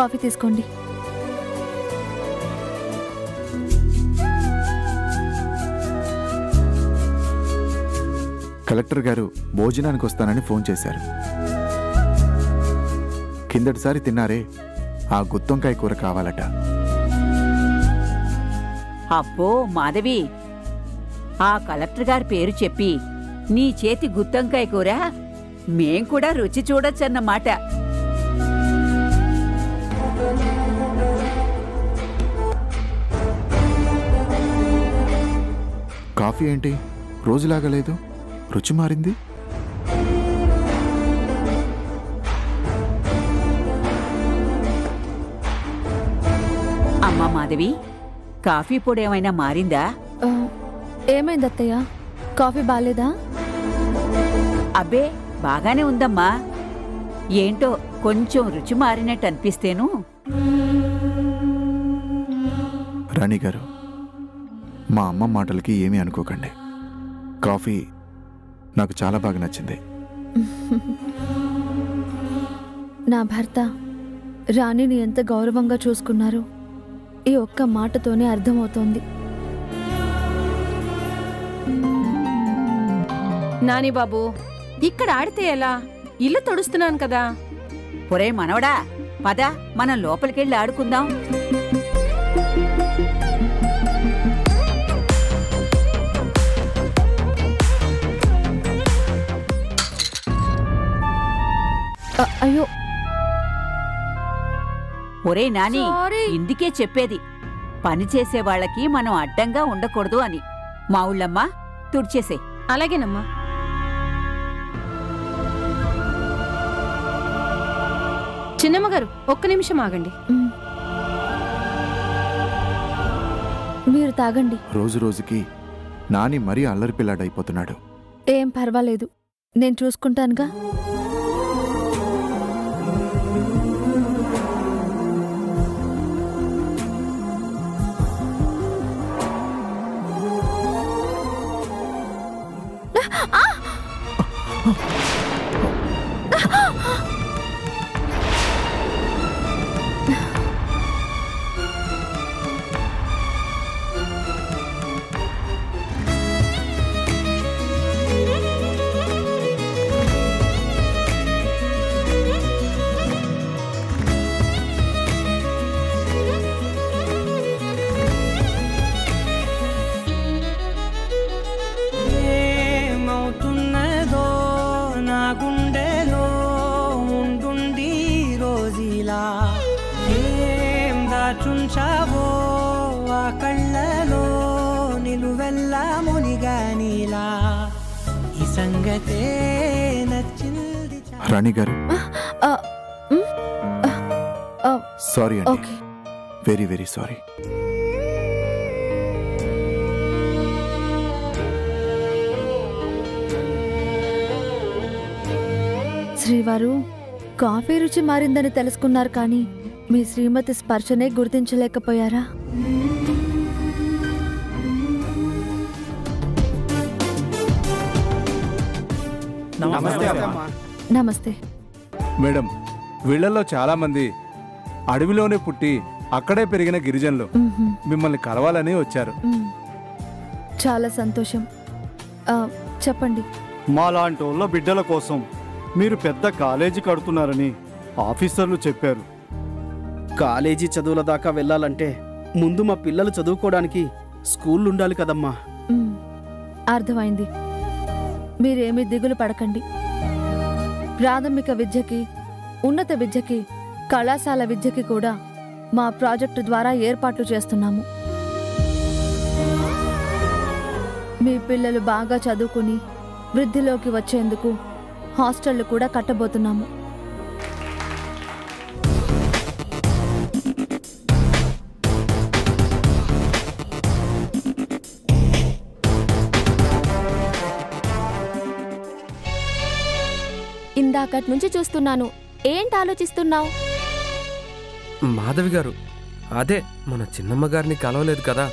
Coffee తీసుకోండి. Collector గారు భోజనానికి వస్తానని ఫోన్ చేశారు. కిందటిసారి తిన్నారే ఆ గుత్తొంకాయ కూర కావాలట. అబ్బో మాధవి, ఆ కలెక్టర్ గారి పేరు చెప్పి నీ చేతి గుత్తొంకాయ కూర మేం కూడా రుచి చూడొచ్చన్నమాట. కాఫీ ఏంటి రోజులాగా లేదు, రుచి మారింది? అమ్మా మాధవి, కాఫీ పొడి ఏమైనా మారిందా? ఏమైంది అత్తయ్య, కాఫీ బాలేదా? అబ్బే బాగానే ఉందమ్మా. ఏంటో కొంచెం రుచి మారినట్టు అనిపిస్తేను. రాణి గారు, మా అమ్మ మాటలకి ఏమీ అనుకోకండి. కాఫీ నాకు చాలా బాగా నచ్చింది. నా భర్త రాణిని ఎంత గౌరవంగా చూసుకున్నారో ఈ ఒక్క మాటతోనే అర్థమవుతోంది. నాని బాబు, ఇక్కడ ఆడితే ఎలా? ఇల్లు తొడుస్తున్నాను కదా. ఒరే మనవడా, పద మనం లోపలికెళ్ళి ఆడుకుందాం. అయ్యో, ఒరే నాని, ఇందుకే చెప్పేది పని చేసే వాళ్ళకి మనం అడ్డంగా ఉండకూడదు అని. మా ఊళ్ళమ్మ తుడిచేసే. అలాగేనమ్మా. చిన్నమ్మగారు ఒక్క నిమిషం ఆగండి. మీరు తాగండి. రోజు రోజుకి నాని మరీ అల్లరి పిల్లాడైపోతున్నాడు. ఏం పర్వాలేదు, నేను చూసుకుంటానుగా. రాణి గారు, సారీ అండి, వెరీ వెరీ సారీ. శ్రీవారు, కాఫీ రుచి మారిందని తెలుసుకున్నారు కానీ మీ శ్రీమతి స్పర్శనే గుర్తించలేకపోయారా? నమస్తే మేడం. వీళ్లలో చాలా మంది అడవిలోనే పుట్టి అక్కడే పెరిగిన గిరిజనులు మిమ్మల్ని కలవాలని వచ్చారు. చాలా సంతోషం. చెప్పండి. మాలాంటి వాళ్ళ బిడ్డల కోసం మీరు పెద్ద కాలేజీ కడుతున్నారని ఆఫీసర్లు చెప్పారు. కాలేజీ చదువుల దాకా వెళ్ళాలంటే ముందు మా పిల్లలు చదువుకోవడానికి స్కూళ్ళు ఉండాలి కదమ్మా. అర్థమైంది. మీరేమీ దిగులు పడకండి. ప్రాథమిక విద్యకి, ఉన్నత విద్యకి, కళాశాల విద్యకి కూడా మా ప్రాజెక్టు ద్వారా ఏర్పాట్లు చేస్తున్నాము. మీ పిల్లలు బాగా చదువుకుని వృద్ధిలోకి వచ్చేందుకు హాస్టళ్లు కూడా కట్టబోతున్నాము. ఇందాకటి నుంచి చూస్తున్నాను. ఏంటి ఆలోచిస్తున్నావు? మాధవి గారు, అదే మన చిన్నమ్మ గారిని కలవలేదు కదా,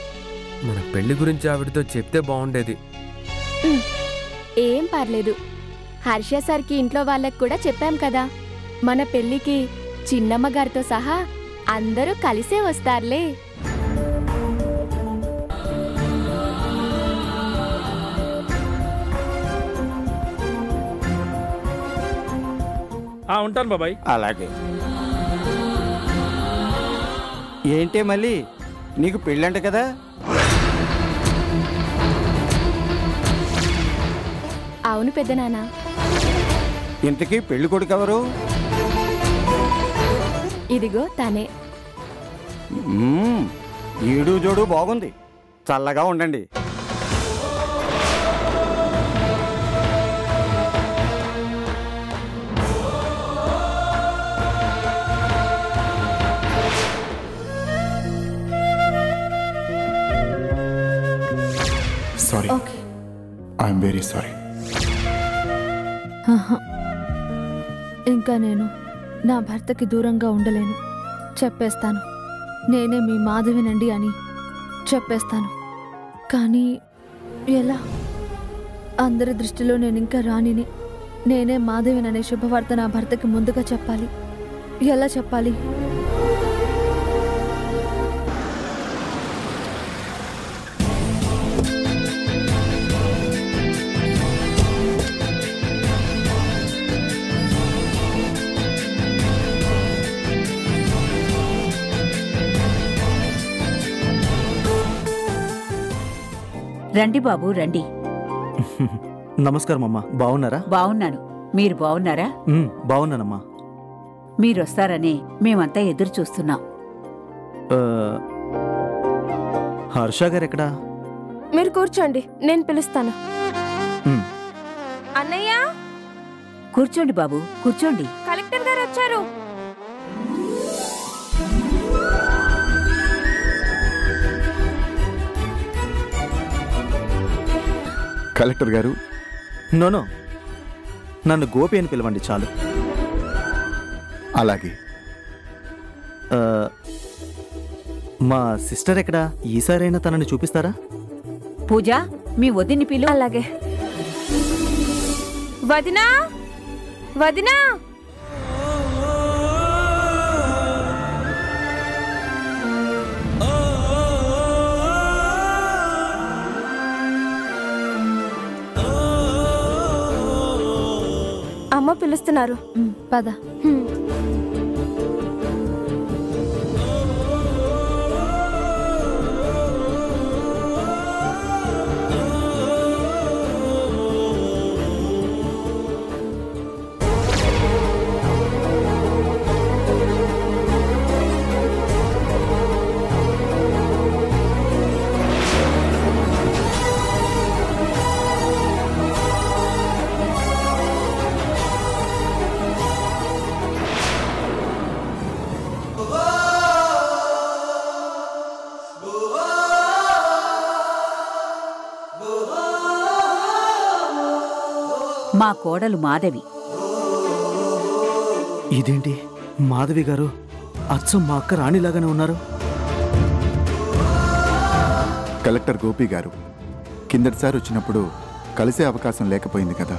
మన పెళ్లి గురించి ఆవిడతో చెప్తే బాగుండేది. ఏం పర్లేదు, హర్ష సార్కి ఇంట్లో వాళ్ళకి కూడా చెప్పాం కదా. మన పెళ్లికి చిన్నమ్మ గారితో సహా అందరూ కలిసే వస్తారులే. ఉంటాను బాబాయ్. అలాగే. ఏంటే మళ్ళీ నీకు పెళ్ళంట కదా? అవును పెద్దనాన్న. ఇంతకీ పెళ్లి కొడుకు ఎవరు? ఇదిగో తనే. ఈడు జోడు బాగుంది. చల్లగా ఉండండి. Sorry, I'm very sorry. ఇంకా నేను నా భర్తకి దూరంగా ఉండలేను. చెప్పేస్తాను, నేనే మీ మాధవినండి అని చెప్పేస్తాను. కానీ ఎలా? అందరి దృష్టిలో నేను ఇంకా రాణిని. నేనే మాధవిననే శుభవార్త నా భర్తకి ముందుగా చెప్పాలి. ఎలా చెప్పాలి? రండి బాబు, రండి. నమస్కారం అమ్మా. బాగున్నారా? బావున్నాను. మీరు బావున్నారా? బాగున్నానమ్మా. మీరొస్తారని మేమంతా ఎదురు చూస్తున్నాం. హర్ష గారు ఎక్కడా? మీరు కూర్చోండి, నేను పిలుస్తాను. అన్నయ్య, కూర్చోండి బాబు, కూర్చోండి. కలెక్టర్ గారు వచ్చారు. కలెక్టర్ గారు? నోనో, నన్ను గోపి అని పిలవండి చాలు. అలాగే. మా సిస్టర్ ఎక్కడా? ఈసారైనా తనని చూపిస్తారా? పూజ, మీ వదిని పిలు. అలాగే. వదినా, వదినా. అమ్మ పిలుస్తున్నారు. పద. మా కోడలు మాధవి. ఇదేంటి మాధవి గారు అచ్చం మా అక్క రాణిలాగానే ఉన్నారు? కలెక్టర్ గోపి గారు, కిందటిసారి వచ్చినప్పుడు కలిసే అవకాశం లేకపోయింది కదా.